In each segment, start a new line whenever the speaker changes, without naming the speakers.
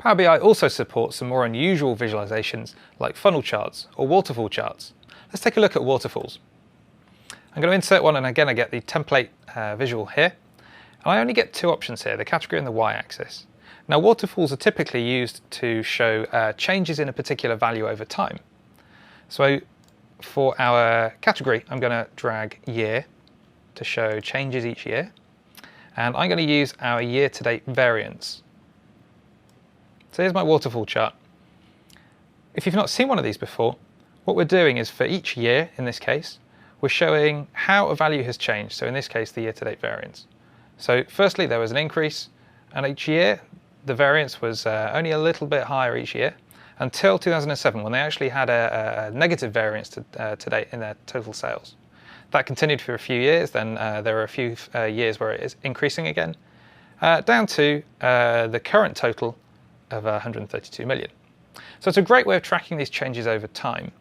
Power BI also supports some more unusual visualizations like funnel charts or waterfall charts. Let's take a look at waterfalls. I'm going to insert one, and again I get the template visual here. And I only get two options here, the category and the y-axis. Now waterfalls are typically used to show changes in a particular value over time. So for our category, I'm going to drag year to show changes each year. And I'm going to use our year-to-date variance. So here's my waterfall chart. If you've not seen one of these before, what we're doing is for each year, in this case, we're showing how a value has changed. So in this case, the year-to-date variance. So firstly, there was an increase, and each year, the variance was only a little bit higher each year, until 2007, when they actually had a negative variance to date in their total sales. That continued for a few years, then there were a few years where it is increasing again, down to the current total of 132 million. So it's a great way of tracking these changes over time.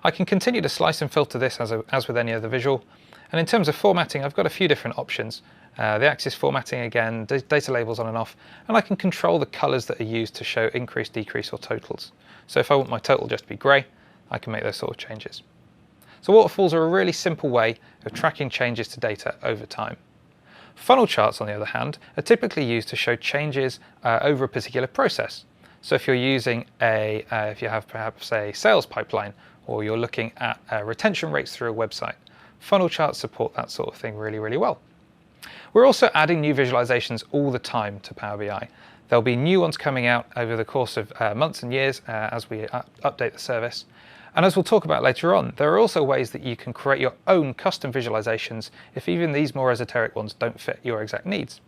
I can continue to slice and filter this as with any other visual. And in terms of formatting, I've got a few different options. The axis formatting again, data labels on and off, and I can control the colors that are used to show increase, decrease, or totals. So if I want my total just to be gray, I can make those sort of changes. So waterfalls are a really simple way of tracking changes to data over time. Funnel charts, on the other hand, are typically used to show changes over a particular process. So if you're using if you have perhaps a sales pipeline, or you're looking at retention rates through a website, funnel charts support that sort of thing really, really well. We're also adding new visualizations all the time to Power BI. There'll be new ones coming out over the course of months and years as we update the service. And as we'll talk about later on, there are also ways that you can create your own custom visualizations if even these more esoteric ones don't fit your exact needs.